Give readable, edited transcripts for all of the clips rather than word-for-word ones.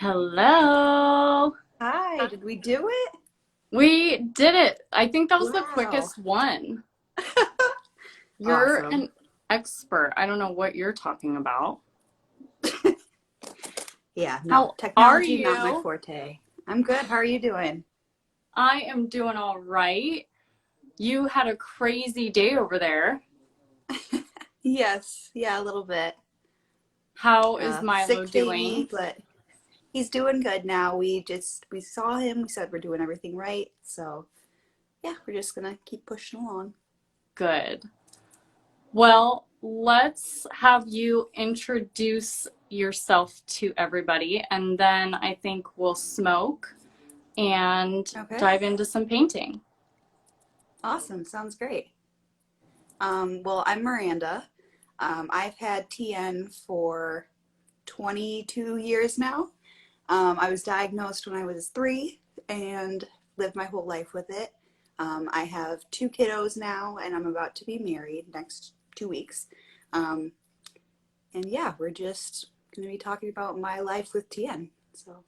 Hello. Hi, did we do it? We did it. I think that was the Wow. quickest one. You're Awesome. an expert. I don't know what you're talking about. Yeah, no, How are technology not my you? forte. I'm good. How are you doing? I am doing all right. You had a crazy day over there. Yes, yeah, a little bit. How is Milo Sick baby, doing? but he's doing good now. We saw him, we said we're doing everything right. So, yeah, we're just gonna keep pushing along. Good. Well, let's have you introduce yourself to everybody, and then I think we'll smoke and Okay. dive into some painting. Awesome. Sounds great. Well, I'm Miranda. I've had TN for 22 years now. I was diagnosed when I was 3 and lived my whole life with it. I have 2 kiddos now, and I'm about to be married next 2 weeks. Um, and yeah, we're just going to be talking about my life with TN. So,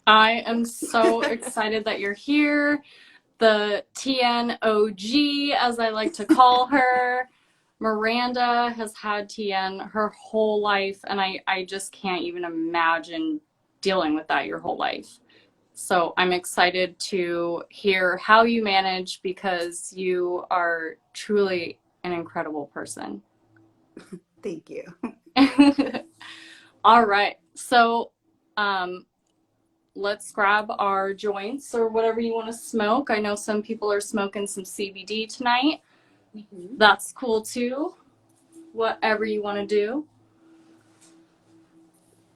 I yeah. am so excited that you're here. The TNOG, as I like to call her. Miranda has had TN her whole life, and I just can't even imagine dealing with that your whole life. So I'm excited to hear how you manage because you are truly an incredible person. Thank you. All right. So, um, let's grab our joints or whatever you want to smoke. I know some people are smoking some CBD tonight. Mhm. That's cool too. Whatever you want to do.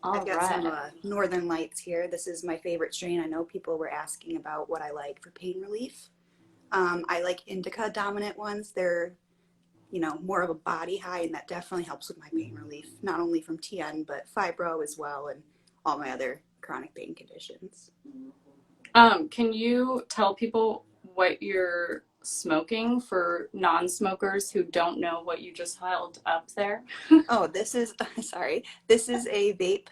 I've All got some right. Northern Lights here. This is my favorite strain. I know people were asking about what I like for pain relief. I like indica dominant ones. They're more of a body high, and that definitely helps with my pain relief, not only from TN, but fibro as well, and all my other chronic pain conditions. Can you tell people what you're smoking for non-smokers who don't know what you just held up there? Oh, this is, sorry, this is a vape.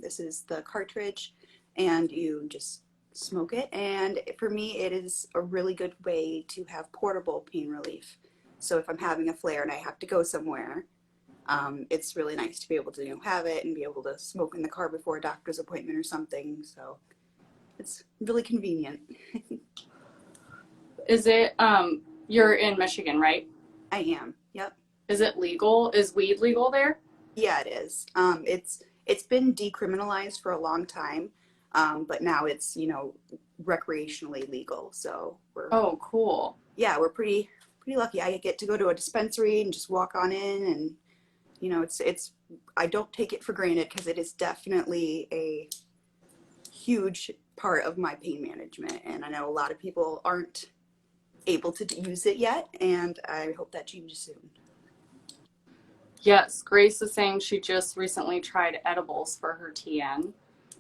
This is the cartridge, and you just smoke it. And for me, it is a really good way to have portable pain relief. So if I'm having a flare and I have to go somewhere, it's really nice to be able to have it and be able to smoke in the car before a doctor's appointment or something. So it's really convenient. Is it you're in Michigan, right? I am. Yep. Is it legal? Is weed legal there? Yeah, it is. It's been decriminalized for a long time, but now it's recreationally legal. So Oh, cool. we're pretty lucky. I get to go to a dispensary and just walk on in, and it's I don't take it for granted because it is definitely a huge part of my pain management, and I know a lot of people aren't able to use it yet, and I hope that changes soon. Yes, Grace is saying she just recently tried edibles for her TN.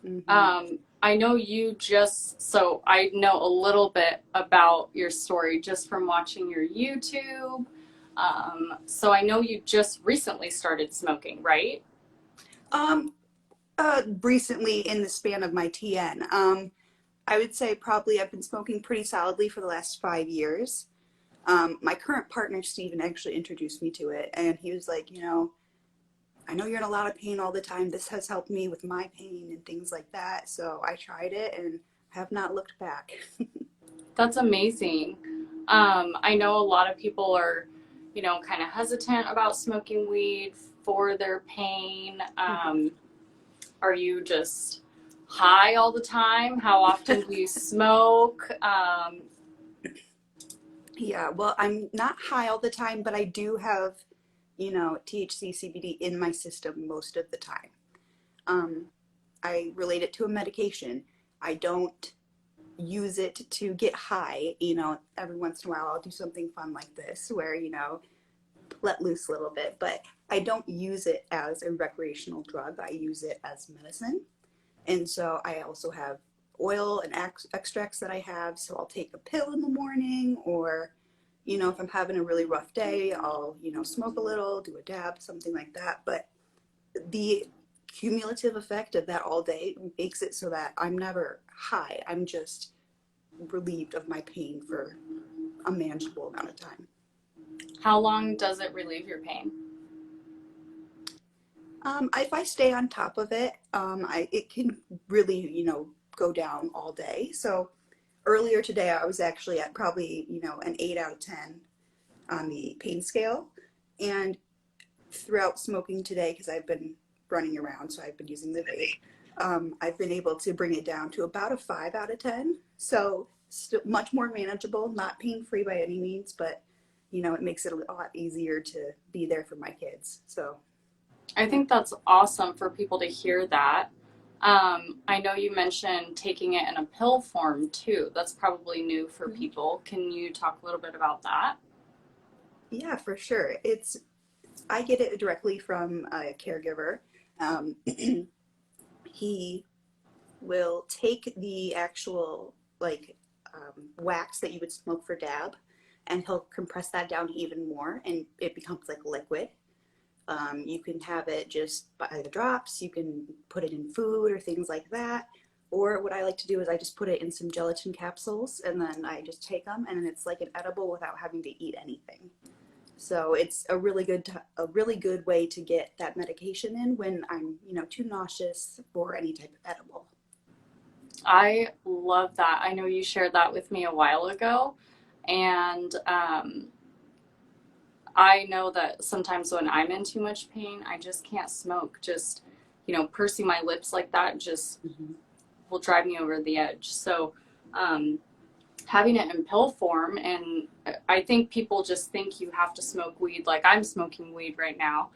Hmm. I know you just, so I know a little bit about your story just from watching your YouTube. So I know you just recently started smoking, right? Um, Recently in the span of my TN, I would say probably I've been smoking pretty solidly for the last 5 years. My current partner, Steven, actually introduced me to it, and he was like, I know you're in a lot of pain all the time. This has helped me with my pain and things like that. So I tried it and have not looked back. That's amazing. I know a lot of people are, kind of hesitant about smoking weed for their pain. Are you just high all the time? How often do you smoke? Yeah, well, I'm not high all the time, but I do have, THC, CBD in my system most of the time. Um, I relate it to a medication. I don't use it to get high. Every once in a while I'll do something fun like this where, let loose a little bit, but I don't use it as a recreational drug. I use it as medicine. And so I also have oil and extracts that I have. So I'll take a pill in the morning, or, if I'm having a really rough day, I'll, smoke a little, do a dab, something like that. But the cumulative effect of that all day makes it so that I'm never high. I'm just relieved of my pain for a manageable amount of time. How long does it relieve your pain? If I stay on top of it, it can really, go down all day. So earlier today, I was actually at probably, an 8 out of 10 on the pain scale. And throughout smoking today, because I've been running around, so I've been using the vape, I've been able to bring it down to about a 5 out of 10. So still much more manageable, not pain-free by any means, but, it makes it a lot easier to be there for my kids. So I think that's awesome for people to hear that. I know you mentioned taking it in a pill form too. That's probably new for people. Can you talk a little bit about that? yeah, for sure. I get it directly from a caregiver. He will take the actual like wax that you would smoke for dab, and he'll compress that down even more, and it becomes like liquid. You can have it just by the drops. You can put it in food or things like that. Or what I like to do is I just put it in some gelatin capsules, and then I just take them, and it's like an edible without having to eat anything. So it's a really good way to get that medication in when I'm, too nauseous for any type of edible. I love that. I know you shared that with me a while ago. And I know that sometimes when I'm in too much pain, I just can't smoke. Just, pursing my lips like that just Mm-hmm. will drive me over the edge. So, um, having it in pill form, and I think people just think you have to smoke weed like I'm smoking weed right now.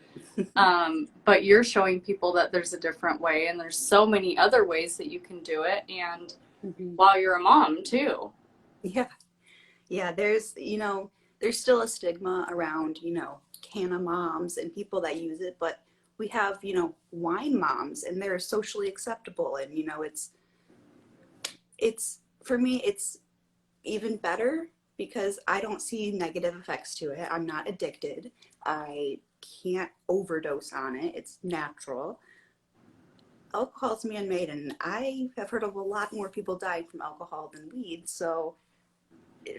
But you're showing people that there's a different way, and there's so many other ways that you can do it. And Mm-hmm. while you're a mom, too. Yeah, yeah. There's still a stigma around, canna moms and people that use it, but we have, wine moms, and they're socially acceptable, and it's for me, it's even better because I don't see negative effects to it. I'm not addicted. I can't overdose on it. It's natural. Alcohol's man-made, and I have heard of a lot more people dying from alcohol than weed. So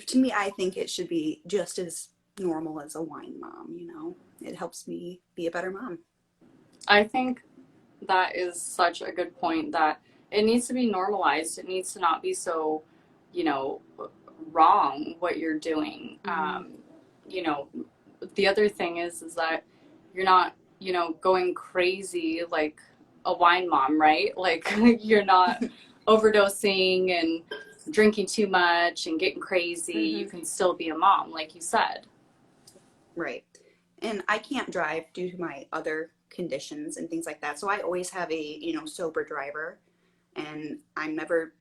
to me, I think it should be just as normal as a wine mom. It helps me be a better mom. I think that is such a good point that it needs to be normalized. It needs to not be so, you know, wrong what you're doing. Mm-hmm. You know, the other thing is that you're not, going crazy like a wine mom, right? Like you're not overdosing and drinking too much and getting crazy. You Mm-hmm. can still be a mom, like you said. Right. And I can't drive due to my other conditions and things like that. So I always have a, sober driver, and I'm never,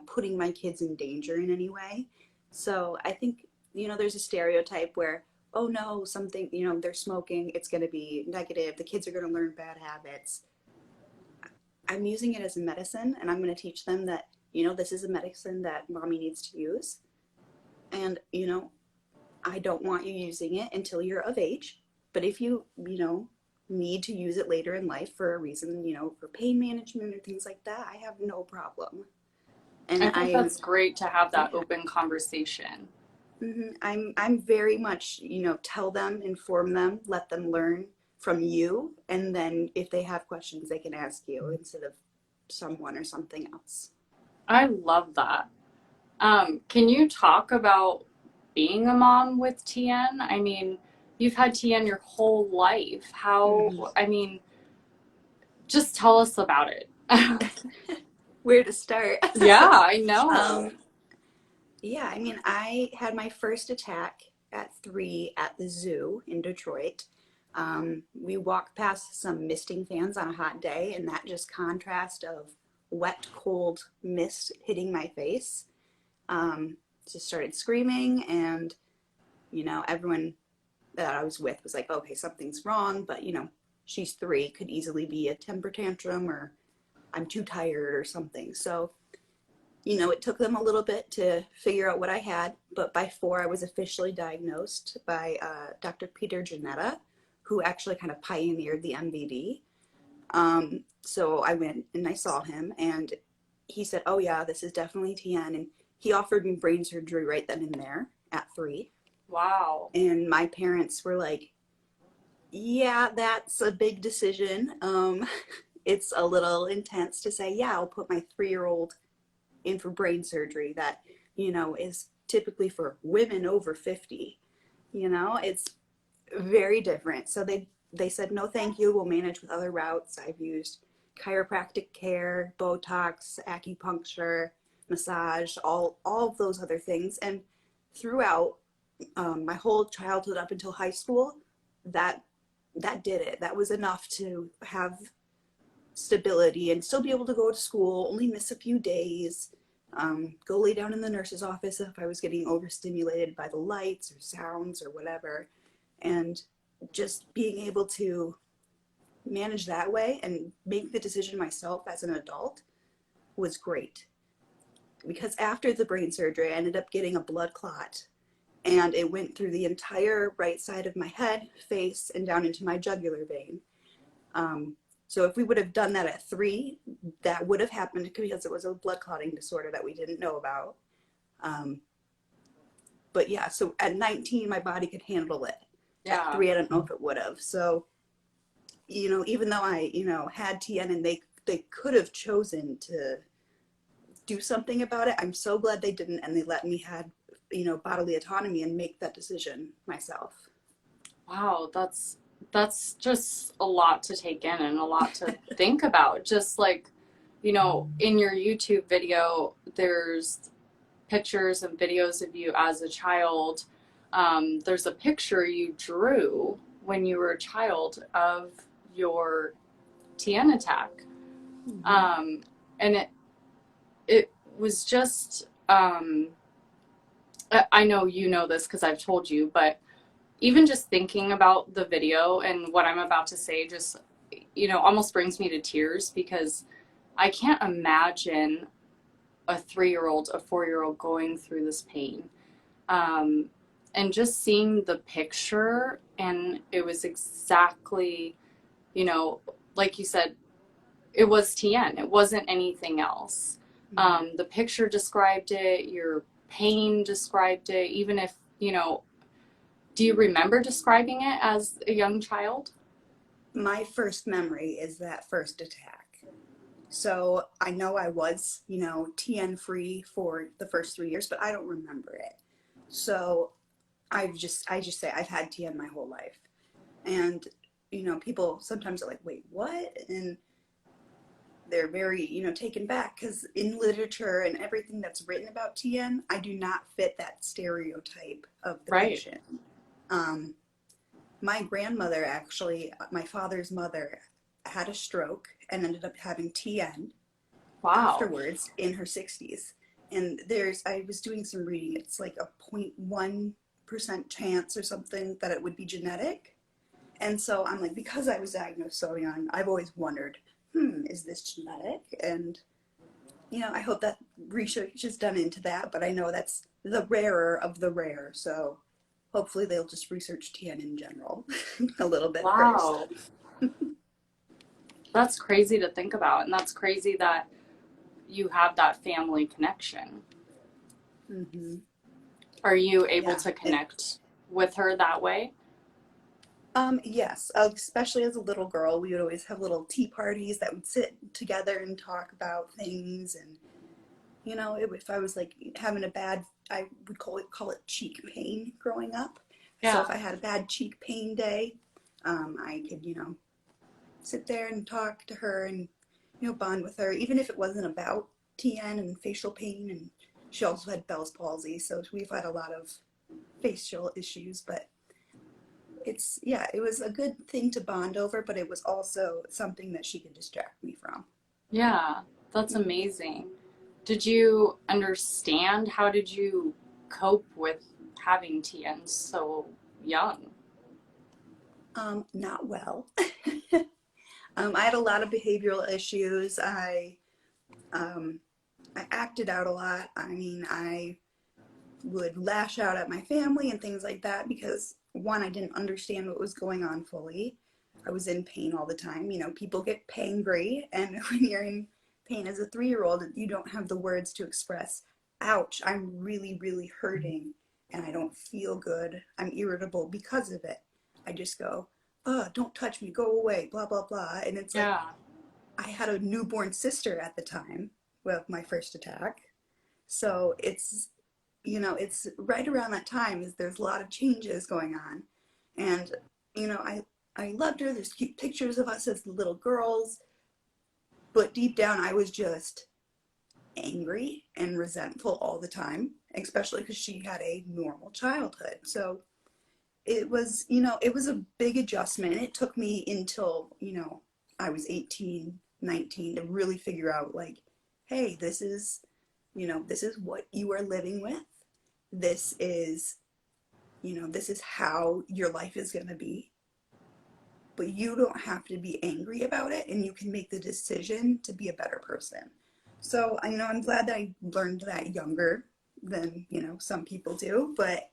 putting my kids in danger in any way. So I think, there's a stereotype where, oh no, something, they're smoking, it's going to be negative. The kids are going to learn bad habits. I'm using it as a medicine, and I'm going to teach them that, this is a medicine that mommy needs to use. And, I don't want you using it until you're of age. But if you need to use it later in life for a reason, for pain management or things like that, I have no problem. I And think that's great to have that yeah, open conversation. I'm very much, tell them, inform them, let them learn from you. And then if they have questions, they can ask you instead of someone or something else. I love that. Can you talk about being a mom with TN? I mean, you've had TN your whole life. Mm-hmm. I mean, just tell us about it. Where to start? Yeah, I know. um, Yeah, I mean, I had my first attack at 3 at the zoo in Detroit. We walked past some misting fans on a hot day, and that just contrast of wet, cold mist hitting my face. Um, just started screaming, and everyone that I was with was like, "Okay, something's wrong," but she's 3, could easily be a temper tantrum, or I'm too tired or something. So it took them a little bit to figure out what I had, but by 4, I was officially diagnosed by Dr. Peter Janetta, who actually kind of pioneered the MVD. So I went and I saw him, and he said, "Oh yeah, this is definitely TN," and he offered me brain surgery right then and there at 3. Wow. And my parents were like, "Yeah, that's a big decision. It's a little intense to say, yeah, I'll put my 3-year-old in for brain surgery that, is typically for women over 50. It's very different. So they said, no, thank you. We'll manage with other routes. I've used chiropractic care, Botox, acupuncture, massage, all of those other things. And throughout my whole childhood up until high school, that did it. That was enough to have stability and still be able to go to school, only miss a few days, go lay down in the nurse's office if I was getting overstimulated by the lights or sounds or whatever. And just being able to manage that way and make the decision myself as an adult was great. Because after the brain surgery, I ended up getting a blood clot, and it went through the entire right side of my head, face, and down into my jugular vein. So if we would have done that at 3, that would have happened because it was a blood clotting disorder that we didn't know about. But yeah, so at 19, my body could handle it. At Yeah. 3, I don't know if it would have. So, even though I, had TN and they could have chosen to do something about it, I'm so glad they didn't, and they let me have, bodily autonomy and make that decision myself. Wow, that's just a lot to take in and a lot to think about. Just like, in your YouTube video, there's pictures and videos of you as a child. There's a picture you drew when you were a child of your TN attack. Mm-hmm. And it was just I know you know this because I've told you, but even just thinking about the video and what I'm about to say just almost brings me to tears because I can't imagine a 3-year-old, a 4-year-old going through this pain. Um, and just seeing the picture, and it was exactly, like you said, it was TN. It wasn't anything else. The picture described it, your pain described it, even if, do you remember describing it as a young child? My first memory is that first attack. So I know I was, TN free for the first 3 years, but I don't remember it. So I just say I've had TN my whole life. And, people sometimes are like, wait, what? And they're very, taken back because in literature and everything that's written about TN, I do not fit that stereotype of the Right. patient. Um, my grandmother, actually, my father's mother, had a stroke and ended up having TN Wow. afterwards in her 60s. And I was doing some reading, it's like a 0.1% chance or something that it would be genetic. And so I'm like, because I was diagnosed so young, I've always wondered, is this genetic? And, I hope that research is done into that, but I know that's the rarer of the rare. So hopefully they'll just research TN in general a little bit first. Wow. That's crazy to think about. And that's crazy that you have that family connection. Mm-hmm. Are you able Yeah. to connect with her that way? Yes, especially as a little girl, we would always have little tea parties that would sit together and talk about things. And, if I was like having a bad, I would call it cheek pain growing up. So Yeah. if I had a bad cheek pain day, I could, sit there and talk to her and, bond with her, even if it wasn't about TN and facial pain. And she also had Bell's palsy, so we've had a lot of facial issues, but it was a good thing to bond over, but it was also something that she could distract me from. Yeah. That's amazing. Did you understand? How did you cope with having TN so young? Not well. I had a lot of behavioral issues. Um, I acted out a lot. I mean, I would lash out at my family and things like that because one, I didn't understand what was going on fully. I was in pain all the time. You know, people get pangry, and when you're in pain as a 3-year-old, you don't have the words to express, ouch, I'm really, really hurting, and I don't feel good. I'm irritable because of it. I just go, don't touch me, go away, blah, blah, blah. And it's like, Yeah. I had a newborn sister at the time with my first attack. So it's, you know, it's right around that time is there's a lot of changes going on. And, you know, I loved her. There's cute pictures of us as little girls. But deep down, I was just angry and resentful all the time, especially because she had a normal childhood. So it was, you know, it was a big adjustment. It took me until, you know, I was 18, 19 to really figure out, like, hey, this is, you know, this is what you are living with. This is, you know, this is how your life is going to be. But you don't have to be angry about it, and you can make the decision to be a better person. So, you know, I'm glad that I learned that younger than, you know, some people do. But,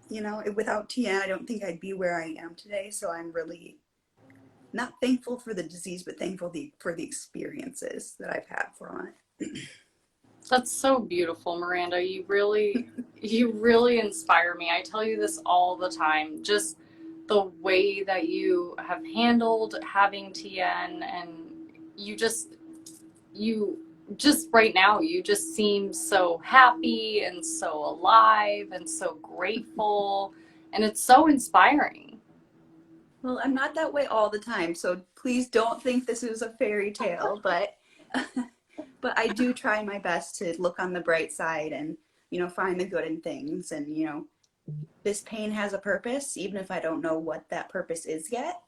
you know, without TN, I don't think I'd be where I am today. So I'm really not thankful for the disease, but thankful for the experiences that I've had from That's so beautiful, Miranda. You really inspire me. I tell you this all the time. Just the way that you have handled having TN, and you just you just right now you just seem so happy and so alive and so grateful, and it's so inspiring. Well, I'm not that way all the time, so please don't think this is a fairy tale, but but I do try my best to look on the bright side and, you know, find the good in things. And, you know, this pain has a purpose, even if I don't know what that purpose is yet.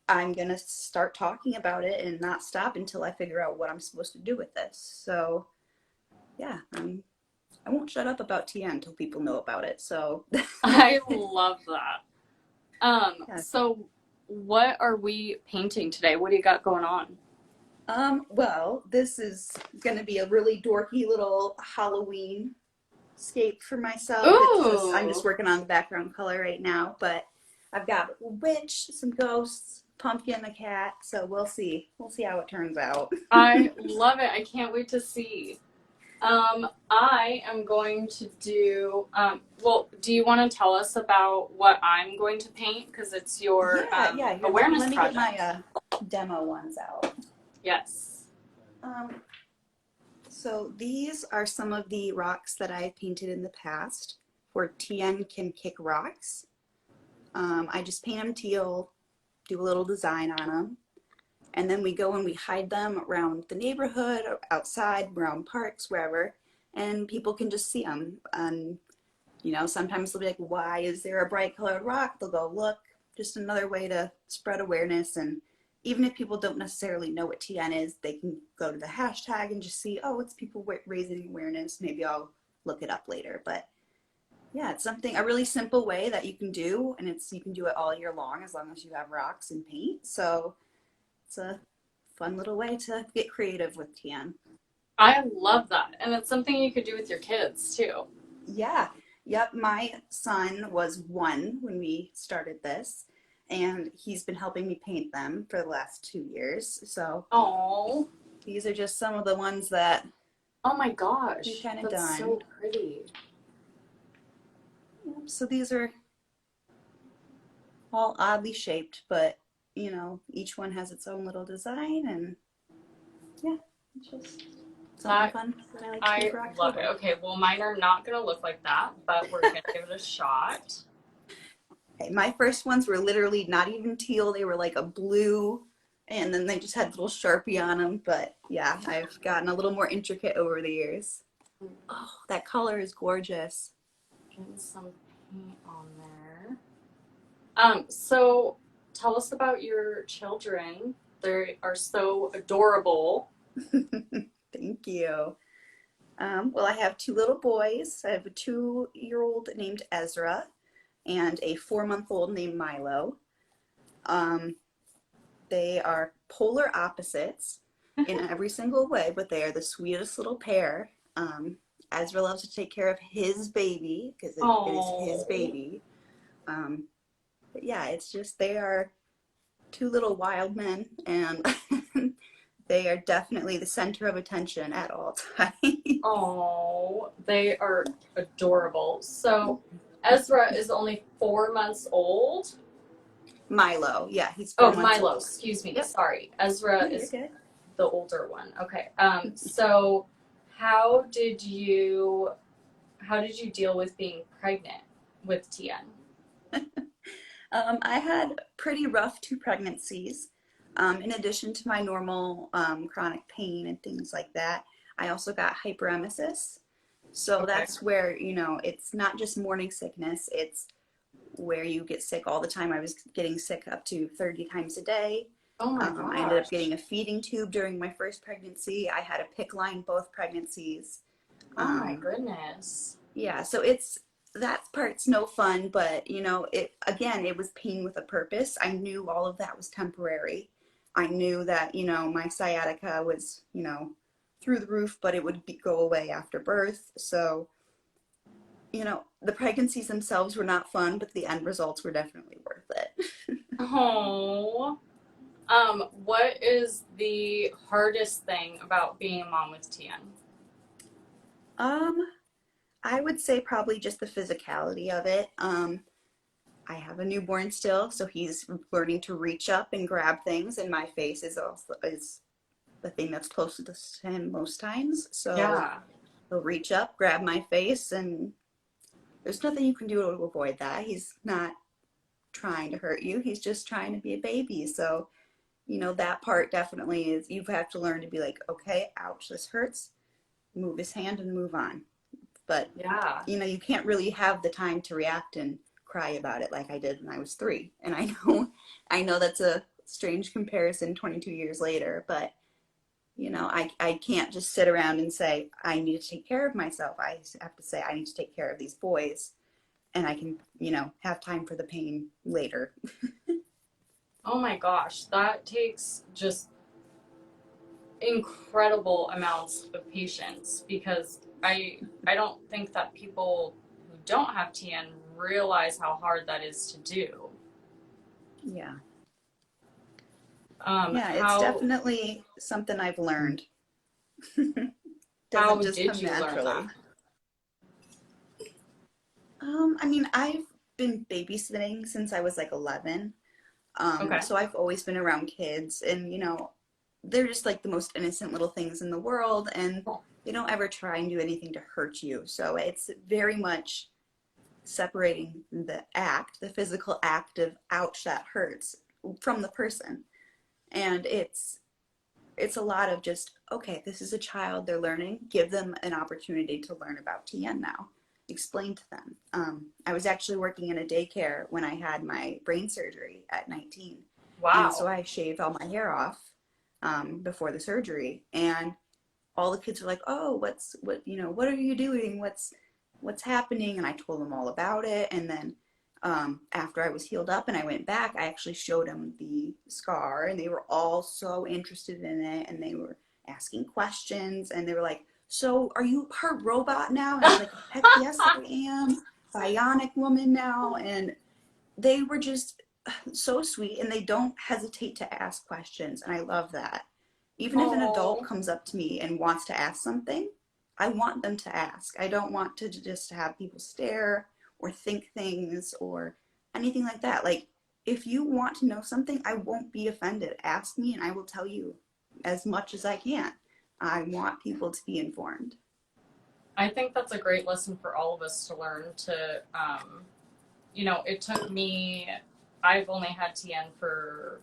I'm going to start talking about it and not stop until I figure out what I'm supposed to do with this. So, yeah, I won't shut up about TN until people know about it. So, I love that. yeah. So what are we painting today? What do you got going on? Well, this is going to be a really dorky little Halloween scape for myself. I'm just Ooh, working on the background color right now, but I've got a witch, some ghosts, pumpkin, a cat. So we'll see. We'll see how it turns out. I love it. I can't wait to see. I am going to do, well, do you want to tell us about what I'm going to paint? Because it's your Yeah. Here, awareness let me get my project. demo ones out. Yes. Um, so these are some of the rocks that I've painted in the past for TN Can Kick Rocks. I just paint them teal, do a little design on them. And then we go and we hide them around the neighborhood, outside, around parks, wherever, and people can just see them. And, you know, sometimes they'll be like, why is there a bright colored rock? They'll go, look, just another way to spread awareness. And even if people don't necessarily know what TN is, they can go to the hashtag and just see, oh, it's people raising awareness. Maybe I'll look it up later. But yeah, it's something, a really simple way that you can do, and you can do it all year long as you have rocks and paint. So it's a fun little way to get creative with TN. I love that. And it's something you could do with your kids too. Yeah, yep. My son was 1 when we started this, and he's been helping me paint them for the last 2 years. So Oh, these are just some of the ones that oh my we've gosh. kind of That's done. so pretty. Yep, so these are all oddly shaped, but you know, each one has its own little design, and yeah, it's just something I fun that I like to do I for love it. October. Okay, well mine are not gonna look like that, but we're gonna give it a shot. Okay, my first ones were literally not even teal, they were like a blue, and then they just had little Sharpie on them. But yeah, I've gotten a little more intricate over the years. Oh, that color is gorgeous. Getting some paint on there. So tell us about your children. They are so adorable. Thank you. Well, I have 2 little boys. I have a 2-year-old named Ezra and a 4-month-old named Milo. Um, they are polar opposites in every single way, but they are the sweetest little pair. Ezra loves to take care of his baby because it is his Oh, baby. But yeah, it's just they are two little wild men, and they are definitely the center of attention at all times. Oh, they are adorable. So Ezra is only 4 months old. Milo, yeah, he's Oh, 4 months Milo, old. excuse me. Yep. Sorry. Ezra No, you're is good. the older one. Okay. So how did you deal with being pregnant with TN? I had pretty rough two pregnancies. In addition to my normal chronic pain and things like that, I also got hyperemesis. So Okay. that's where, it's not just morning sickness, it's where you get sick all the time. I was getting sick up to 30 times a day. Oh my I ended up gosh. getting a feeding tube during my first pregnancy. I had a PICC line both pregnancies. Oh my Um, goodness. yeah, so that part's no fun, but it again, it was pain with a purpose. I knew all of that was temporary. I knew that, my sciatica was, through the roof, but it would go away after birth. So, the pregnancies themselves were not fun, but the end results were definitely worth it. Oh. What is the hardest thing about being a mom with TN? Um, I would say probably just the physicality of it. I have a newborn still, so he's learning to reach up and grab things, and my face is the thing that's closest to him most times. So Yeah. he'll reach up, grab my face, and there's nothing you can do to avoid that. He's not trying to hurt you. He's just trying to be a baby. So, that part definitely is you have to learn to be like, okay, ouch, this hurts. Move his hand and move on. But, Yeah. you can't really have the time to react and cry about it like I did when I was 3. And I know that's a strange comparison 22 years later, but I can't just sit around and say, I need to take care of myself. I have to say, I need to take care of these boys, and I can, have time for the pain later. Oh my gosh. That takes just incredible amounts of patience because I don't think that people who don't have TN realize how hard that is to do. Yeah. Um, Yeah, it's how definitely something I've learned. Doesn't how just did come you learn that? naturally. I've been babysitting since I was like 11. Okay. So I've always been around kids, and they're just like the most innocent little things in the world, and they don't ever try and do anything to hurt you. So it's very much separating the physical act of ouch, that hurts, from the person. And it's a lot of just, okay, this is a child, they're learning, give them an opportunity to learn about TN now. Explain to them. I was actually working in a daycare when I had my brain surgery at 19. And so Wow. I shaved all my hair off before the surgery. And all the kids were like, oh, what are you doing? What's happening? And I told them all about it. And then after I was healed up and I went back, I actually showed them the scar, and they were all so interested in it, and they were asking questions, and they were like, so are you part robot now? And I was like, heck yes, I am. Bionic woman now. And they were just so sweet, and they don't hesitate to ask questions, and I love that. Even if an adult Oh, comes up to me and wants to ask something, I want them to ask. I don't want to just have people stare or think things or anything like that. Like, if you want to know something, I won't be offended. Ask me and I will tell you as much as I can. I want people to be informed. I think that's a great lesson for all of us to learn to, it took me, I've only had TN for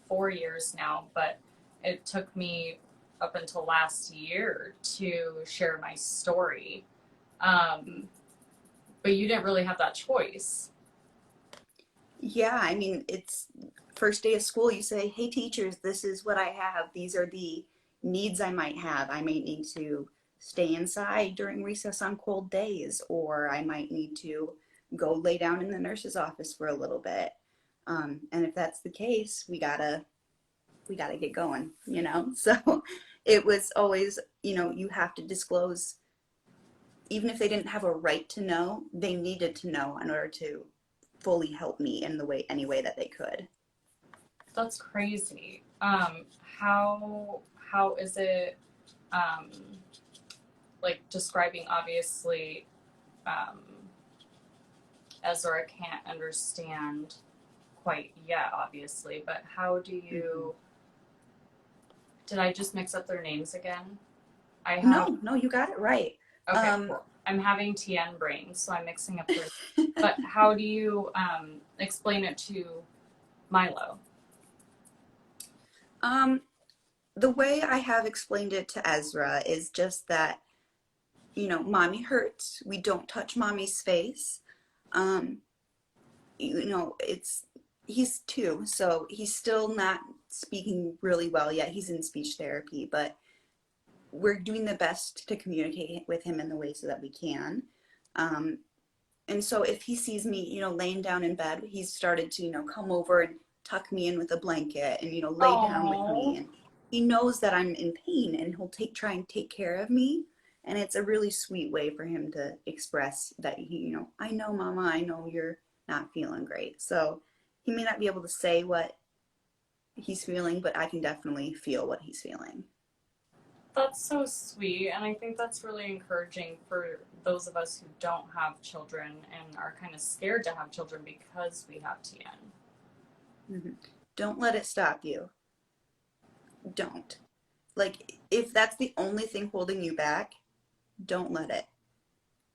4 years now, but it took me up until last year to share my story. Um, but you didn't really have that choice. Yeah, I mean, it's first day of school. You say, hey, teachers, this is what I have. These are the needs I might have. I might need to stay inside during recess on cold days, or I might need to go lay down in the nurse's office for a little bit. And if that's the case, we gotta get going. So it was always, you have to disclose, even if they didn't have a right to know, they needed to know in order to fully help me in any way that they could. That's crazy. How is it um like describing obviously um Ezra can't understand quite yet, obviously, but how do Mm-hmm. you did I just mix up their names again? I have No, no, you got it right. okay, Um, cool. I'm having TN brains, so I'm mixing up their but how do you explain it to Milo? um, the way I have explained it to Ezra is just that, mommy hurts. We don't touch mommy's face. Um, he's 2, so he's still not speaking really well yet. He's in speech therapy, but we're doing the best to communicate with him in the way so that we can. Um, and so if he sees me, laying down in bed, he's started to, come over and tuck me in with a blanket and, lay down with me. Oh, And he knows that I'm in pain and he'll try and take care of me. And it's a really sweet way for him to express that I know, mama, I know you're not feeling great. So he may not be able to say what he's feeling, but I can definitely feel what he's feeling. that's so sweet, and I think that's really encouraging for those of us who don't have children and are kind of scared to have children because we have TN. Mm-hmm. Don't let it stop you. Don't. Like, if that's the only thing holding you back, don't let it.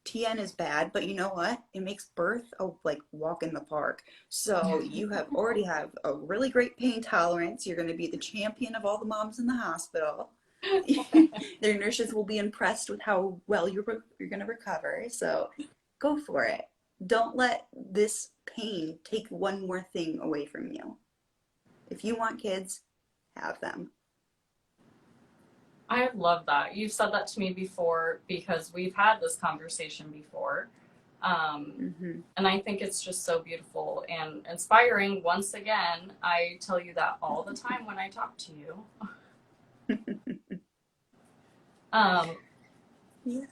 TN is bad, but you know what? It makes birth a like walk in the park. So you have a really great pain tolerance. You're going to be the champion of all the moms in the hospital. Their nurses will be impressed with how well you're going to recover. So go for it. Don't let this pain take one more thing away from you. If you want kids, have them. I love that. You've said that to me before because we've had this conversation before. Um, Mm-hmm. and I think it's just so beautiful and inspiring. Once again, I tell you that all the time when I talk to you. Um, Yeah.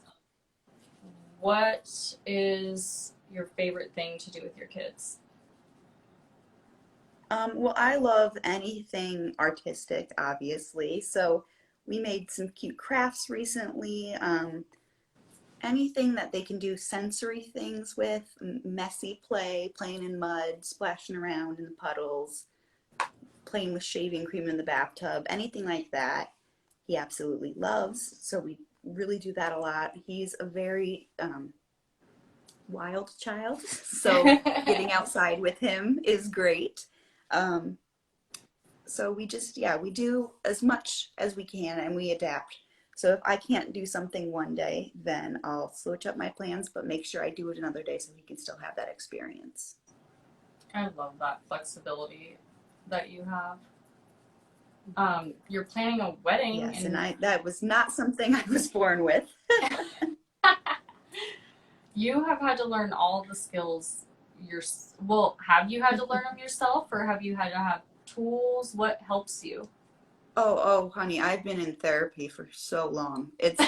what is your favorite thing to do with your kids? Well, I love anything artistic, obviously. So we made some cute crafts recently. Anything that they can do sensory things with, messy play, playing in mud, splashing around in the puddles, playing with shaving cream in the bathtub, anything like that, he absolutely loves. So we really do that a lot. He's a very wild child, so getting outside with him is great. Um, so we just, yeah, we do as much as we can and we adapt. So if I can't do something one day, then I'll switch up my plans, but make sure I do it another day so he can still have that experience. I love that flexibility that you have. You're planning a wedding Yes, and and I that was not something I was born with. you have had to learn all the skills your well, have you had to learn them yourself or have you had to have tools? What helps you? Oh, honey, I've been in therapy for so long. It's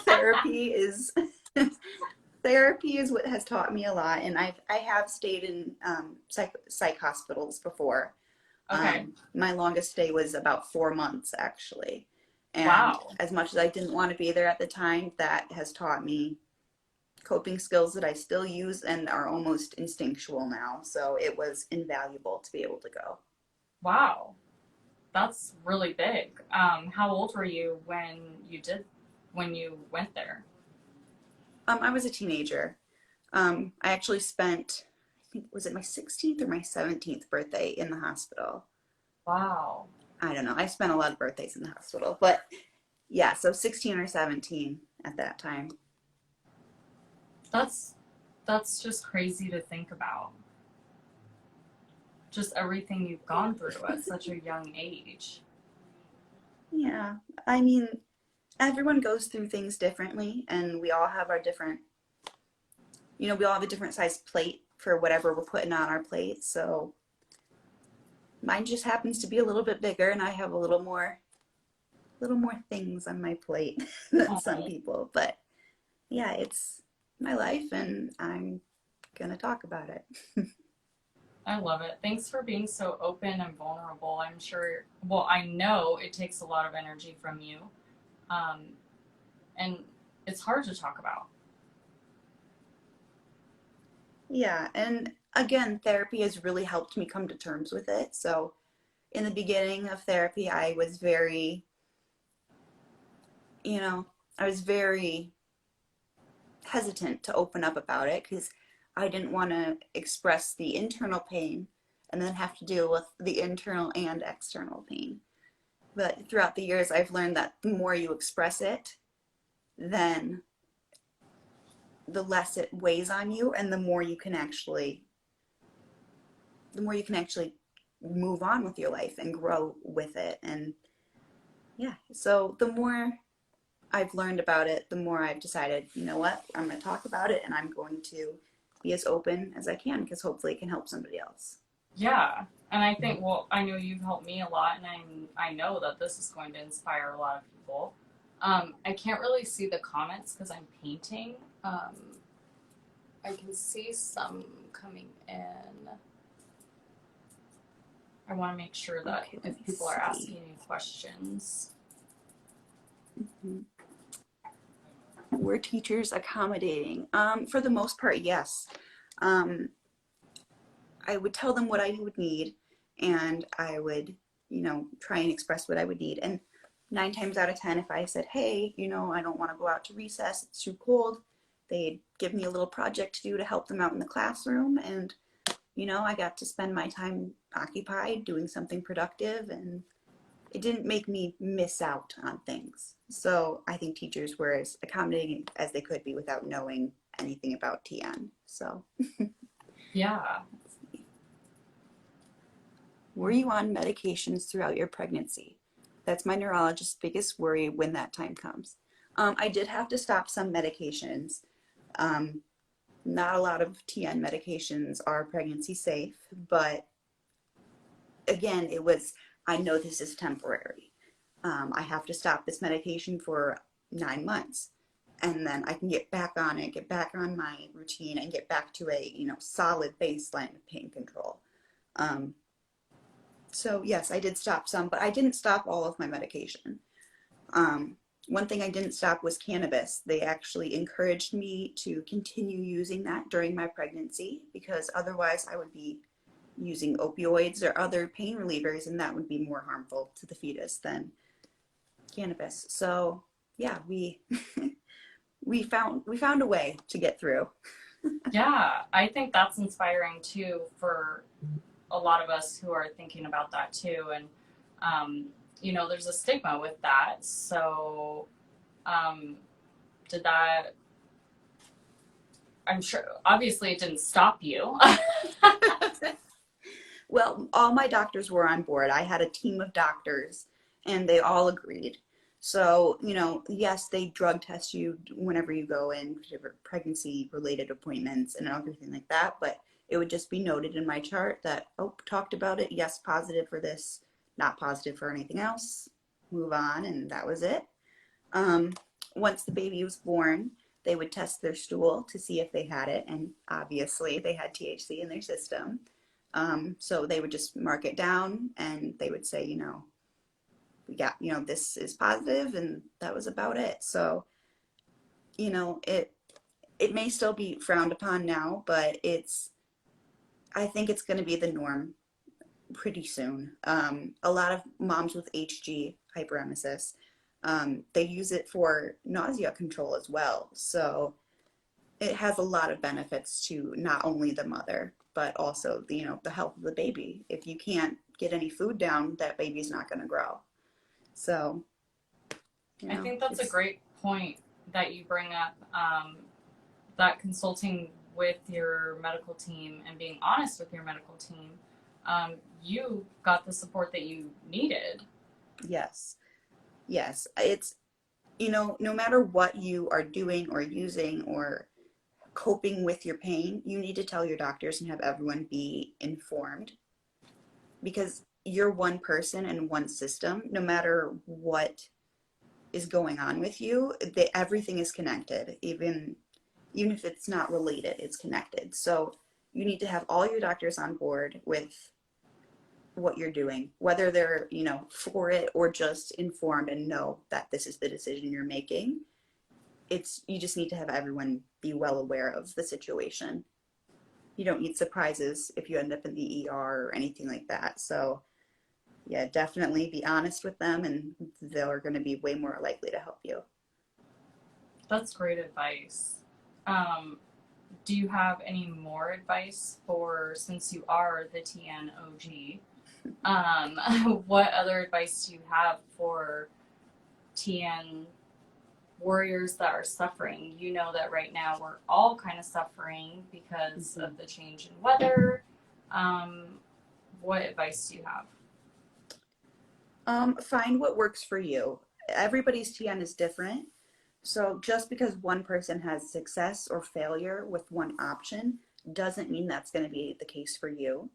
therapy is therapy is what has taught me a lot, and I have stayed in psych hospitals before. Okay. My longest stay was about 4 months, actually. And Wow. as much as I didn't want to be there at the time, that has taught me coping skills that I still use and are almost instinctual now. So it was invaluable to be able to go. Wow. That's really big. How old were you when you went there? I was a teenager. I actually spent, I think, was it my 16th or my 17th birthday in the hospital? Wow. I don't know. I spent a lot of birthdays in the hospital, but yeah, so 16 or 17 at that time. That's that's just crazy to think about. Just everything you've Yeah. gone through at such a young age. Yeah. I mean, everyone goes through things differently, and we all have our different, we all have a different size plate for whatever we're putting on our plate. So mine just happens to be a little bit bigger, and I have a little more things on my plate than some Oh, people. But yeah, it's my life, and I'm gonna talk about it. I love it. Thanks for being so open and vulnerable. I'm sure, well, I know it takes a lot of energy from you. Um, and it's hard to talk about. Yeah, and again, therapy has really helped me come to terms with it. So in the beginning of therapy, I was very, you know, I was very hesitant to open up about it because I didn't want to express the internal pain and then have to deal with the internal and external pain. But throughout the years, I've learned that the more you express it, then the less it weighs on you and the more you can actually move on with your life and grow with it. And yeah, so the more I've learned about it, the more I've decided, you know what, I'm going to talk about it and I'm going to be as open as I can because hopefully it can help somebody else. Yeah. And I think, well, I know you've helped me a lot, and I know that this is going to inspire a lot of people. I can't really see the comments because I'm painting. I can see some coming in. I want to make sure that Okay, let if me people are see. asking any questions. Mhm. Were teachers accommodating? For the most part, yes. Um, I would tell them what I would need, and I would, try and express what I would need. And 9 times out of 10, if I said, hey, I don't want to go out to recess, it's too cold, they'd give me a little project to do to help them out in the classroom. And, I got to spend my time occupied doing something productive, and it didn't make me miss out on things. So I think teachers were as accommodating as they could be without knowing anything about TN. So, Yeah. were you on medications throughout your pregnancy? That's my neurologist's biggest worry when that time comes. I did have to stop some medications. Um, Not a lot of TN medications are pregnancy safe, but again, I know this is temporary. I have to stop this medication for 9 months. And then I can get back on it, get back on my routine, and get back to a solid baseline of pain control. Um, so yes, I did stop some, but I didn't stop all of my medication. Um, One thing I didn't stop was cannabis. They actually encouraged me to continue using that during my pregnancy because otherwise I would be using opioids or other pain relievers, and that would be more harmful to the fetus than cannabis. So yeah, we we found a way to get through. Yeah. I think that's inspiring too for a lot of us who are thinking about that too. And, um, there's a stigma with that. So, um, did that, I'm sure, obviously, it didn't stop you. Well, all my doctors were on board. I had a team of doctors and they all agreed. So, yes, they drug test you whenever you go in for pregnancy related appointments and everything like that. But it would just be noted in my chart that, oh, talked about it. Yes, positive for this, not positive for anything else. Move on. And that was it. Um, Once the baby was born, they would test their stool to see if they had it. And obviously, they had THC in their system. So they would just mark it down and they would say, we got, this is positive, and that was about it. So, it may still be frowned upon now, but I think it's going to be the norm pretty soon. A lot of moms with HG, hyperemesis, they use it for nausea control as well. So it has a lot of benefits to not only the mother, but also the health of the baby. If you can't get any food down, that baby's not going to grow. So, I think that's a it's great point that you bring up, that consulting with your medical team and being honest with your medical team, you got the support that you needed. yes. Yes, it's no matter what you are doing or using or coping with your pain, you need to tell your doctors and have everyone be informed because you're one person and one system. No matter what is going on with you, everything is connected. Even if it's not related, it's connected. So you need to have all your doctors on board with what you're doing, whether they're, for it or just informed and know that this is the decision you're making. You just need to have everyone be well aware of the situation. You don't need surprises if you end up in the ER or anything like that. So yeah, definitely be honest with them and they're going to be way more likely to help you. That's great advice. Um, do you have any more advice for, since you are the TN OG, what other advice do you have for TN warriors that are suffering? You know that right now we're all kind of suffering because of the change in weather. Um, what advice do you have? Find what works for you. Everybody's TN is different. So just because one person has success or failure with one option doesn't mean that's going to be the case for you.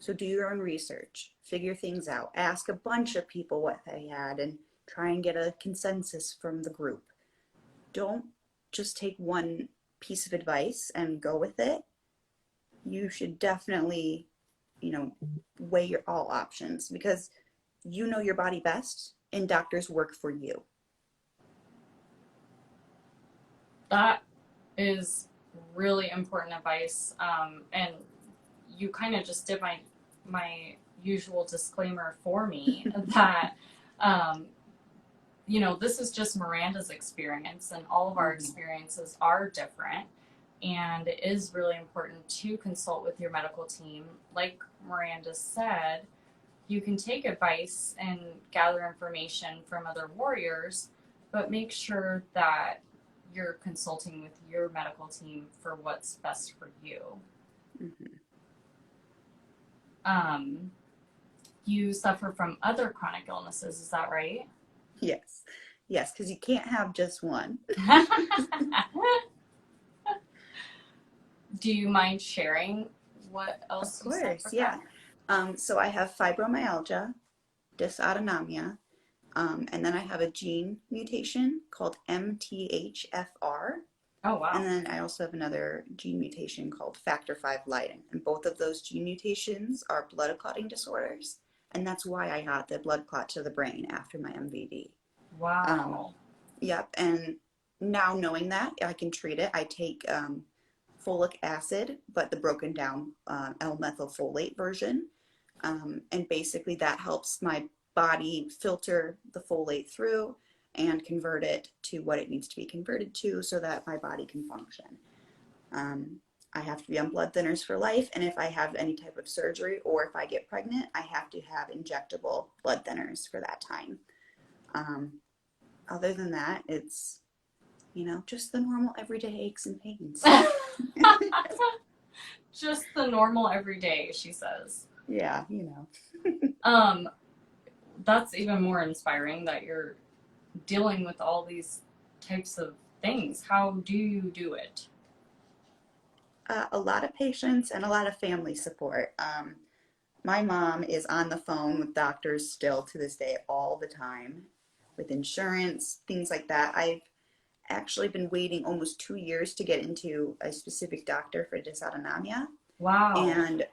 So do your own research, figure things out, ask a bunch of people what they had, and try and get a consensus from the group. Don't just take one piece of advice and go with it. You should definitely, weigh your all options because you know your body best and doctors work for you. That is really important advice. And you kind of just did my usual disclaimer for me that um, this is just Miranda's experience, and all of our experiences are different. And it is really important to consult with your medical team. Like Miranda said, you can take advice and gather information from other warriors, but make sure that you're consulting with your medical team for what's best for you. Mm-hmm. You suffer from other chronic illnesses, is that right? Yes. Yes, because you can't have just one. Do you mind sharing what Of else you course, suffer yeah. from? So I have fibromyalgia, dysautonomia, and then I have a gene mutation called MTHFR. Oh, And wow. then I also have another gene mutation called factor V Leiden. And both of those gene mutations are blood clotting disorders. And that's why I got the blood clot to the brain after my MVD. Wow. Yep. And now knowing that, I can treat it. I take folic acid, but the broken down L-methylfolate version. And basically that helps my body filter the folate through and convert it to what it needs to be converted to so that my body can function. I have to be on blood thinners for life, and if I have any type of surgery or if I get pregnant, I have to have injectable blood thinners for that time. Other than that, it's, just the normal everyday aches and pains. Just the normal everyday, she says. Yeah, Um, that's even more inspiring that you're dealing with all these types of things. How do you do it? A lot of patience and a lot of family support. My mom is on the phone with doctors still to this day all the time with insurance, things like that. I've actually been waiting almost 2 years to get into a specific doctor for dysautonomia. Wow. And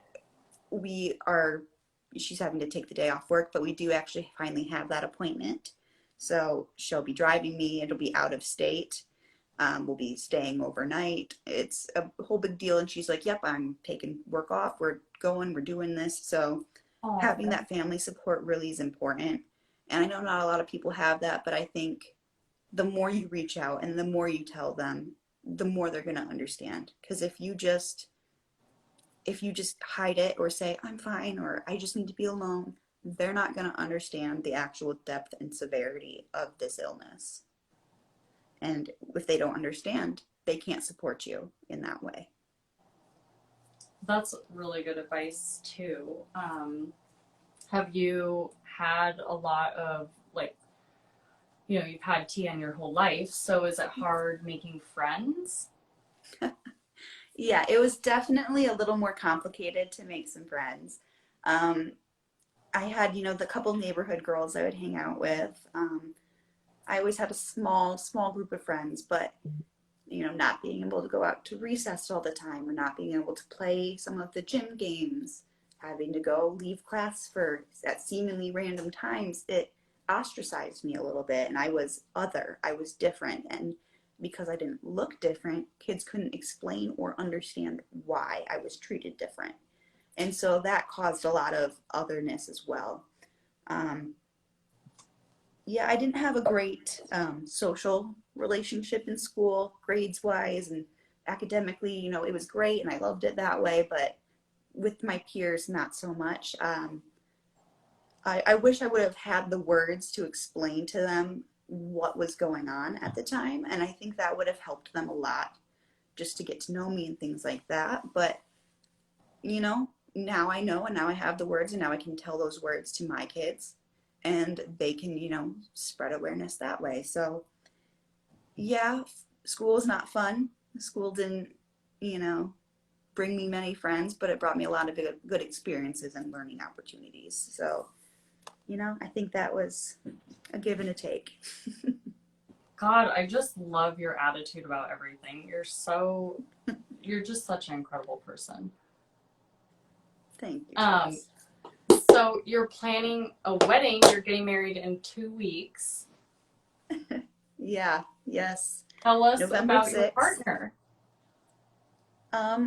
she's having to take the day off work, but we do actually finally have that appointment. So she'll be driving me, it'll be out of state. We'll be staying overnight. It's a whole big deal. And she's like, yep, I'm taking work off. We're doing this. So having that family support really is important. And I know not a lot of people have that, but I think the more you reach out and the more you tell them, the more they're going to understand. Because if you just hide it or say, I'm fine, or I just need to be alone, they're not going to understand the actual depth and severity of this illness. And if they don't understand, they can't support you in that way. That's really good advice, too. Have you had a lot of, like, you've had TN your whole life, so is it hard making friends? Yeah, it was definitely a little more complicated to make some friends. Um, I had, the couple neighborhood girls I would hang out with. I always had a small group of friends, but not being able to go out to recess all the time, or not being able to play some of the gym games, having to go leave class for at seemingly random times, it ostracized me a little bit. And I was other, I was different. And because I didn't look different, kids couldn't explain or understand why I was treated different. And so that caused a lot of otherness as well. Yeah, I didn't have a great social relationship in school, grades wise and academically. It was great and I loved it that way, but with my peers, not so much. I wish I would have had the words to explain to them what was going on at the time, and I think that would have helped them a lot just to get to know me and things like that. But now I know, and now I have the words, and now I can tell those words to my kids, and they can spread awareness that way. So yeah, school is not fun. School didn't bring me many friends, but it brought me a lot of good experiences and learning opportunities. So I think that was a give and a take. God, I just love your attitude about everything. You're just such an incredible person. Thank you. So you're planning a wedding. You're getting married in 2 weeks. Yeah, yes. Tell us November about 6th. Your partner.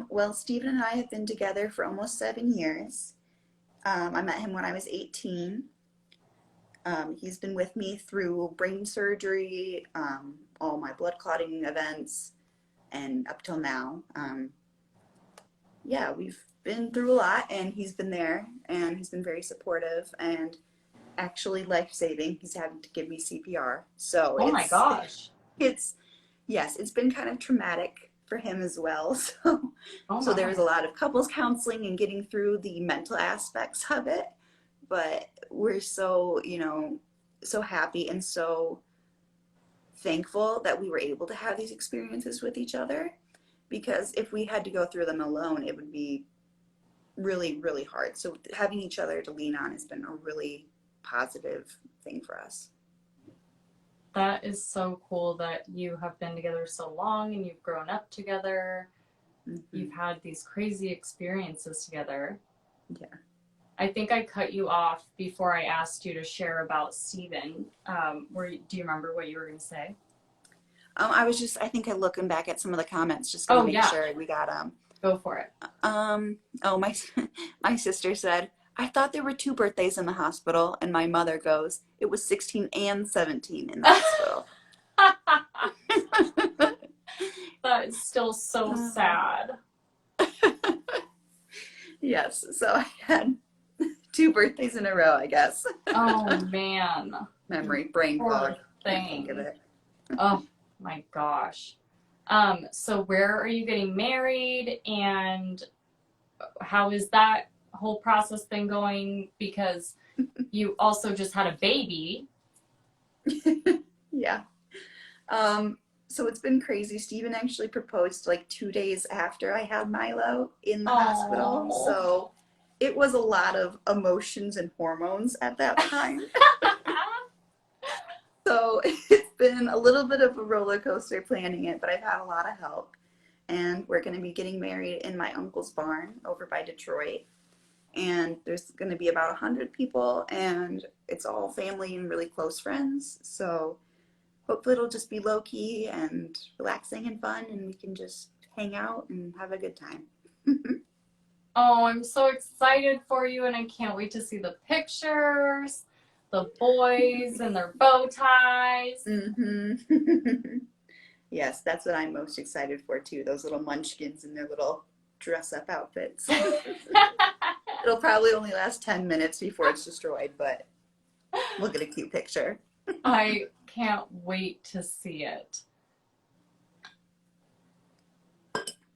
Well, Stephen and I have been together for almost 7 years. I met him when I was 18. He's been with me through brain surgery, all my blood clotting events, and up till now. Yeah, we've been through a lot, and he's been there, and he's been very supportive and actually life-saving. He's having to give me CPR. So Oh my gosh. Yes, it's been kind of traumatic for him as well. So there was a lot of couples counseling and getting through the mental aspects of it. But we're so happy and so thankful that we were able to have these experiences with each other, because if we had to go through them alone, it would be really, really hard. So having each other to lean on has been a really positive thing for us. That is so cool that you have been together so long and you've grown up together. Mm-hmm. You've had these crazy experiences together. Yeah. I think I cut you off before I asked you to share about Steven. Do you remember what you were going to say? I think I'm looking back at some of the comments just to make sure we got Go for it. My sister said, I thought there were 2 birthdays in the hospital, and my mother goes, it was 16 and 17 in the hospital. That is still so sad. Yes, so I had 2 birthdays in a row, I guess. Oh man. Brain fog. Think of it. Oh my gosh. So where are you getting married, and how is that whole process been going? Because you also just had a baby. Yeah. So it's been crazy. Steven actually proposed like 2 days after I had Milo in the hospital. So it was a lot of emotions and hormones at that time. So it's been a little bit of a roller coaster planning it, but I've had a lot of help. And we're going to be getting married in my uncle's barn over by Detroit. And there's going to be about 100 people, and it's all family and really close friends. So hopefully it'll just be low-key and relaxing and fun, and we can just hang out and have a good time. Oh, I'm so excited for you, and I can't wait to see the pictures, the boys and their bow ties. Mm-hmm. Yes, that's what I'm most excited for, too. Those little munchkins in their little dress-up outfits. It'll probably only last 10 minutes before it's destroyed, but we'll get a cute picture. I can't wait to see it.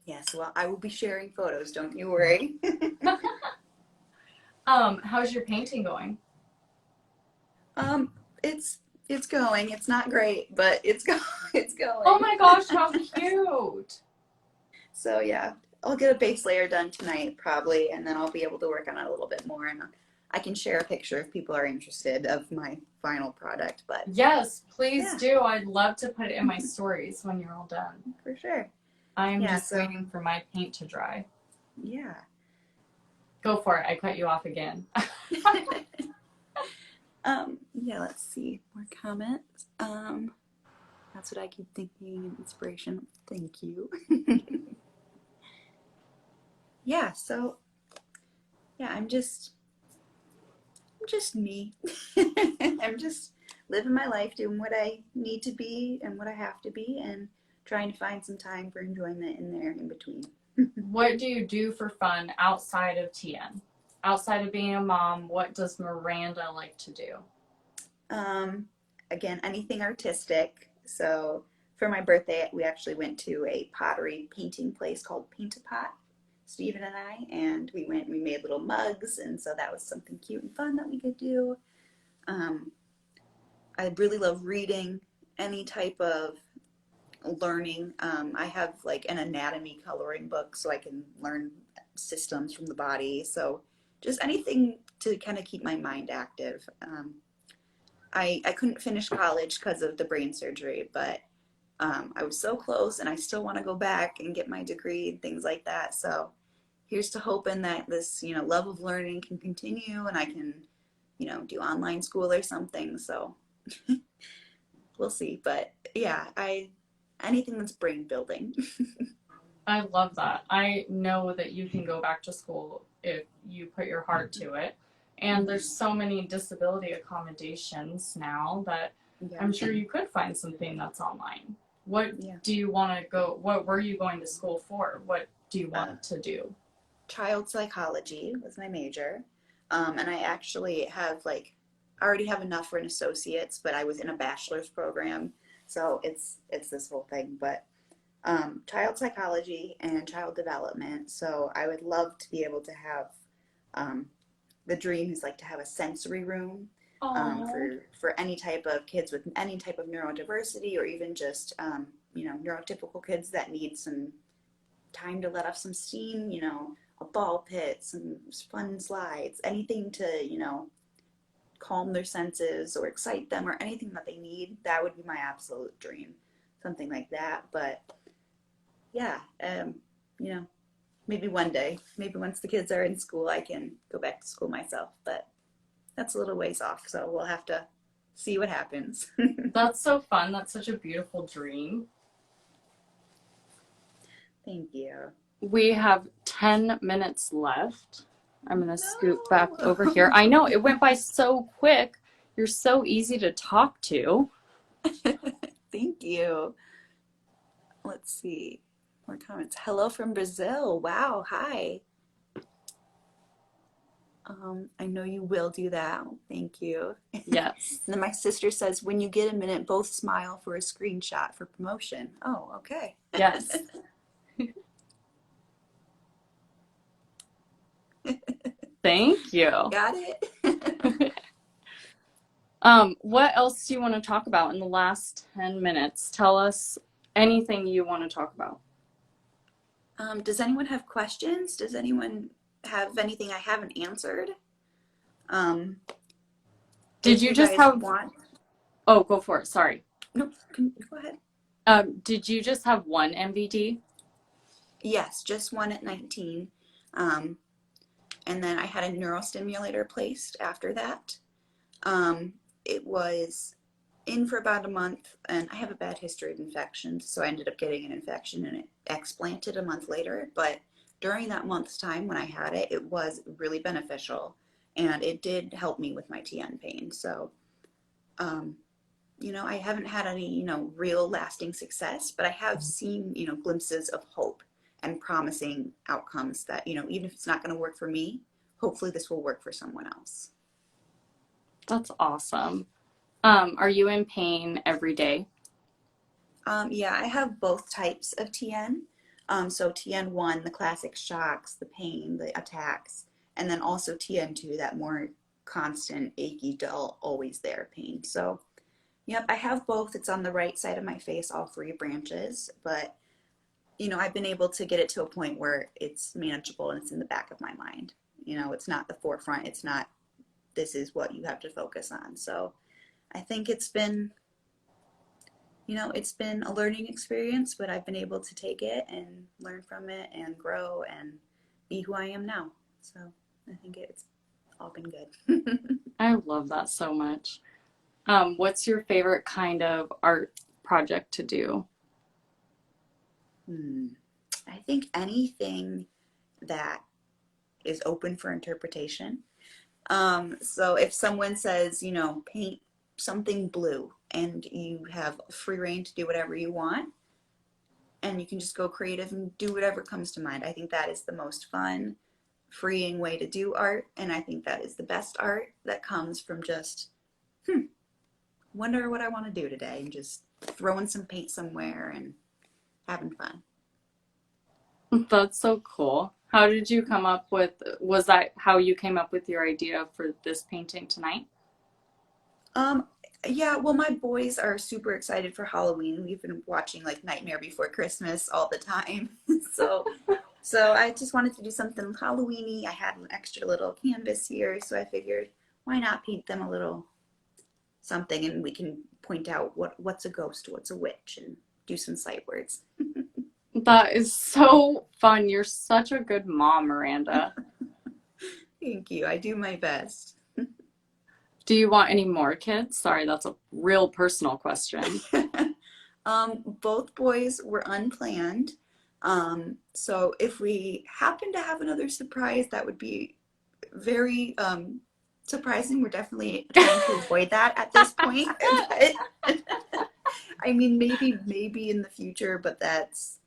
Yes, well, I will be sharing photos, don't you worry. How's your painting going? It's going. It's not great, but it's going. Oh my gosh, how cute! So yeah, I'll get a base layer done tonight probably, and then I'll be able to work on it a little bit more. And I can share a picture if people are interested of my final product, but Yes, please yeah, do. I'd love to put it in my stories when you're all done. for sure. I'm Yeah, just so waiting for my paint to dry. yeah. Go for it. I cut you off again. Yeah, let's see. More comments. That's what I keep thinking. Inspiration. Thank you. Yeah, so yeah, I'm just me. I'm just living my life, doing what I need to be and what I have to be, and trying to find some time for enjoyment in there in between. What do you do for fun outside of TN? Outside of being a mom, what does Miranda like to do? Um, Again, anything artistic. So for my birthday, we actually went to a pottery painting place called Paint a Pot, Stephen and I, and we made little mugs, and so that was something cute and fun that we could do. Um, I really love reading, any type of learning. I have like an anatomy coloring book so I can learn systems from the body. So just anything to kind of keep my mind active. I couldn't finish college because of the brain surgery, but I was so close and I still want to go back and get my degree and things like that. So here's to hoping that this, love of learning can continue and I can, do online school or something. So we'll see. But yeah, anything that's brain building. I love that. I know that you can go back to school if you put your heart to it. And there's so many disability accommodations now that Yeah. I'm sure you could find something that's online. What Yeah. do you want to go? What were you going to school for? What do you Uh, want to do? Child psychology was my major. And I actually I already have enough for an associate's, but I was in a bachelor's program. So it's this whole thing. But child psychology and child development. So I would love to be able to have um, the dream is like to have a sensory room Oh, for any type of kids with any type of neurodiversity or even just neurotypical kids that need some time to let off some steam. A ball pit, some fun slides, anything to calm their senses or excite them or anything that they need. That would be my absolute dream, something like that. But yeah, you know, maybe one day, maybe once the kids are in school, I can go back to school myself. But that's a little ways off, so we'll have to see what happens. that's so fun. That's such a beautiful dream. Thank you. We have 10 minutes left. I'm going to scoot back over here. No. I know it went by so quick. You're so easy to talk to. Thank you. Let's see. More comments. Hello from Brazil. Wow. Hi. I know you will do that. Thank you. Yes. And then my sister says, when you get a minute, both smile for a screenshot for promotion. Oh, okay. Yes. Thank you. Got it. What else do you want to talk about in the last 10 minutes? Tell us anything you want to talk about. Does anyone have questions? Does anyone have anything I haven't answered? Um, Did if you you just guys have, want, oh, go for it. Sorry. no, go ahead. Did you just have one MVD? Yes, just one at 19. Um, and then I had a neurostimulator placed after that. It was in for about a month, and I have a bad history of infections, so I ended up getting an infection and it explanted a month later. But during that month's time when I had it, it was really beneficial, and it did help me with my TN pain. So, I haven't had any, real lasting success, but I have seen, glimpses of hope and promising outcomes that, even if it's not going to work for me, hopefully this will work for someone else. That's awesome. Are you in pain every day? Yeah, I have both types of TN. So TN1, the classic shocks, the pain, the attacks, and then also TN2, that more constant, achy, dull, always there pain. So, yep, I have both. It's on the right side of my face, all three branches, but I've been able to get it to a point where it's manageable and it's in the back of my mind. It's not the forefront. It's not this is what you have to focus on. So I think it's been, it's been a learning experience, but I've been able to take it and learn from it and grow and be who I am now. So I think it's all been good. I love that so much. What's your favorite kind of art project to do? Hmm. I think anything that is open for interpretation. So if someone says, paint something blue and you have free reign to do whatever you want, and you can just go creative and do whatever comes to mind. I think that is the most fun, freeing way to do art. And I think that is the best art that comes from just, wonder what I want to do today and just throwing some paint somewhere and having fun. That's so cool. How did you come up with, was that how you came up with your idea for this painting tonight? Um, yeah, well, my boys are super excited for Halloween. We've been watching like Nightmare Before Christmas all the time. So, so I just wanted to do something Halloweeny. I had an extra little canvas here, so I figured why not paint them a little something and we can point out what's a ghost, what's a witch, and do some sight words. That is so fun. You're such a good mom, Miranda. Thank you. I do my best. Do you want any more kids? Sorry, that's a real personal question. Both boys were unplanned. So if we happen to have another surprise, that would be very surprising. We're definitely trying to avoid that at this point. I mean, maybe in the future, but that's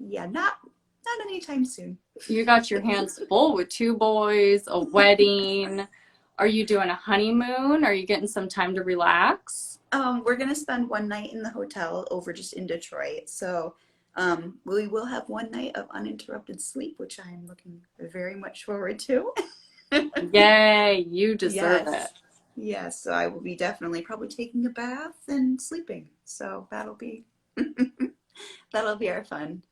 yeah, not anytime soon. You got your hands full with two boys, a wedding. Are you doing a honeymoon? Are you getting some time to relax? We're gonna spend one night in the hotel over just in Detroit. So we will have one night of uninterrupted sleep, which I'm looking very much forward to. Yay, you deserve it. Yes. Yes. So I will be definitely probably taking a bath and sleeping. So that'll be that'll be our fun.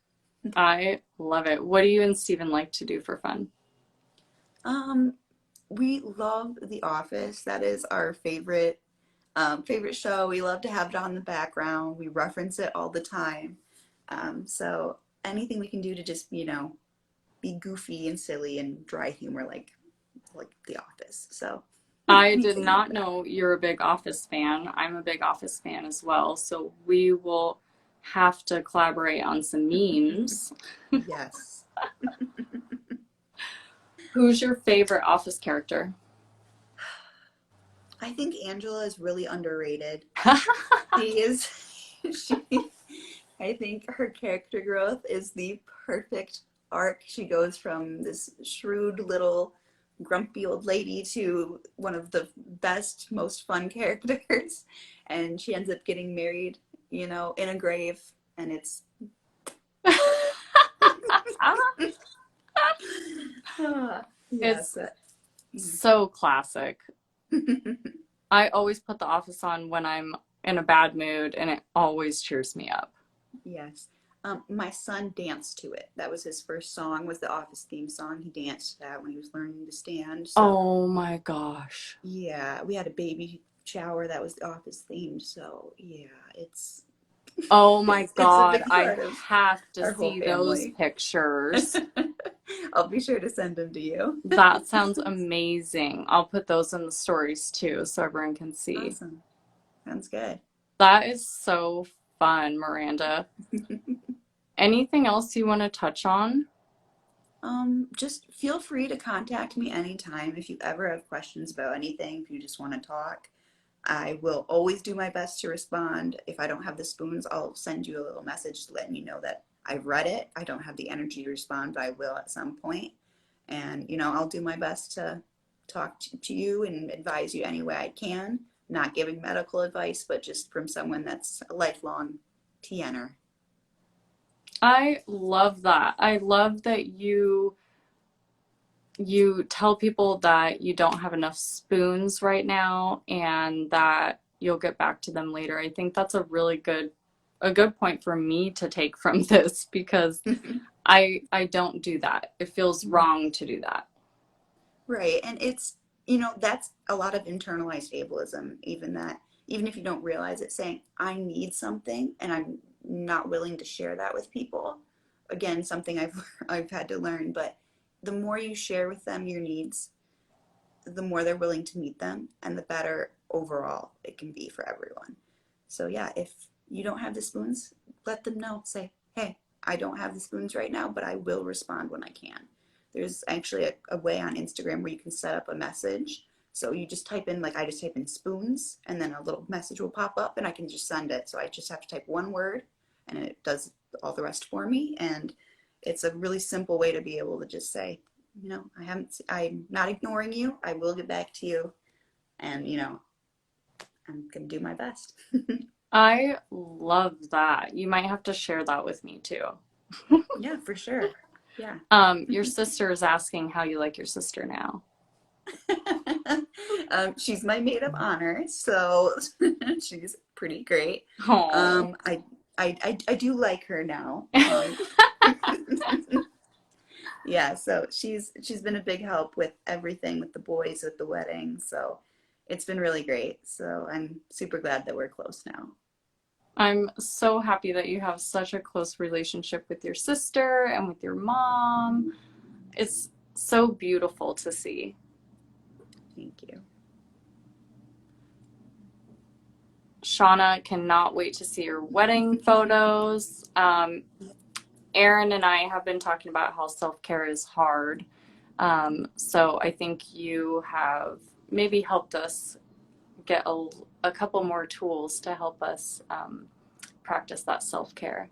I love it. What do you and Steven like to do for fun? Um, we love The Office. That is our favorite show. We love to have it on the background. We reference it all the time. So anything we can do to just, be goofy and silly and dry humor like The Office. So I did anything like not that. know you're a big Office fan. I'm a big Office fan as well. So we will have to collaborate on some memes. Yes. Who's your favorite Office character? I think Angela is really underrated. She is she I think her character growth is the perfect arc. She goes from this shrewd little grumpy old lady to one of the best, most fun characters. And she ends up getting married, in a grave. And it's yes. It's so classic. I always put The Office on when I'm in a bad mood and it always cheers me up. Yes. My son danced to it. That was his first song, was the Office theme song. He danced to that when he was learning to stand. So Oh my gosh. yeah, we had a baby shower that was the Office themed. So yeah, it's Oh my it's a God. big I part of have to our whole see those family. pictures. I'll be sure to send them to you. That sounds amazing. I'll put those in the stories too so everyone can see. Awesome. Sounds good. That is so fun, Miranda. Anything else you want to touch on? Just feel free to contact me anytime if you ever have questions about anything, if you just want to talk. I will always do my best to respond. If I don't have the spoons, I'll send you a little message letting you know that I've read it. I don't have the energy to respond, but I will at some point. And, I'll do my best to talk to you and advise you any way I can. Not giving medical advice, but just from someone that's a lifelong TNer. I love that. I love that you tell people that you don't have enough spoons right now and that you'll get back to them later. I think that's a good point for me to take from this because I don't do that. It feels wrong to do that. Right. And you know, that's a lot of internalized ableism, even that, even if you don't realize it, saying, I need something and I'm not willing to share that with people. Again, something I've had to learn, but the more you share with them your needs, the more they're willing to meet them and the better overall it can be for everyone. So yeah, if you don't have the spoons, let them know. Say, hey, I don't have the spoons right now, but I will respond when I can. There's actually a way on Instagram where you can set up a message. So you just type in, like I just type in spoons, and then a little message will pop up and I can just send it. So I just have to type one word and it does all the rest for me. And it's a really simple way to be able to just say, you know, I'm not ignoring you. I will get back to you. And, you know, I'm going to do my best. I love that. You might have to share that with me too. Yeah, for sure. Yeah. Your sister is asking how you like your sister now. She's my maid of honor, so she's pretty great. Oh. I do like her now. Yeah, so she's been a big help with everything with the boys, with the wedding. So it's been really great. So I'm super glad that we're close now. I'm so happy that you have such a close relationship with your sister and with your mom. It's so beautiful to see. Thank you. Shauna cannot wait to see your wedding photos. Erin and I have been talking about how self care is hard. So I think you have maybe helped us get a couple more tools to help us practice that self care.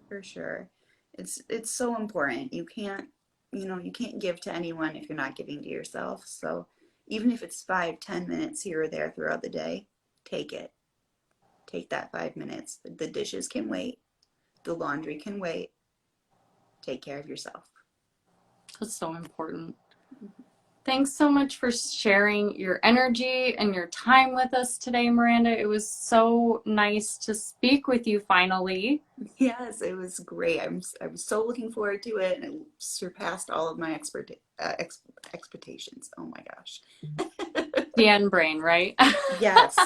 For sure. It's so important. You can't, you know, you can't give to anyone if you're not giving to yourself. So even if it's 5, 10 minutes here or there throughout the day, take it. Take that 5 minutes. The dishes can wait. The laundry can wait. Take care of yourself. That's so important. Thanks so much for sharing your energy and your time with us today, Miranda. It was so nice to speak with you finally. Yes, it was great. I was so looking forward to it, and it surpassed all of my expectations. Oh my gosh. The end brain, right? Yes.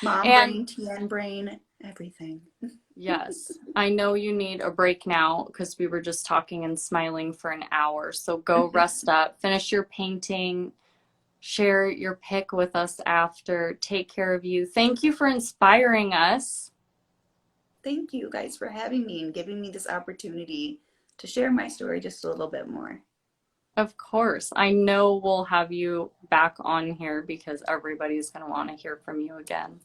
Mom And brain, TN brain, everything. yes, I know you need a break now because we were just talking and smiling for an hour. So go rest up, finish your painting, share your pic with us after. Take care of you. Thank you for inspiring us. Thank you guys for having me and giving me this opportunity to share my story just a little bit more. Of course. I know we'll have you back on here because everybody's going to want to hear from you again.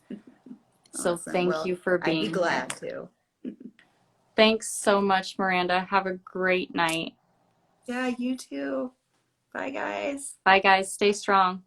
So Awesome. thank Well, you for I'd be being here. glad to. Thanks so much, Miranda. Have a great night. Yeah, you too. Bye, guys. Bye, guys. Stay strong.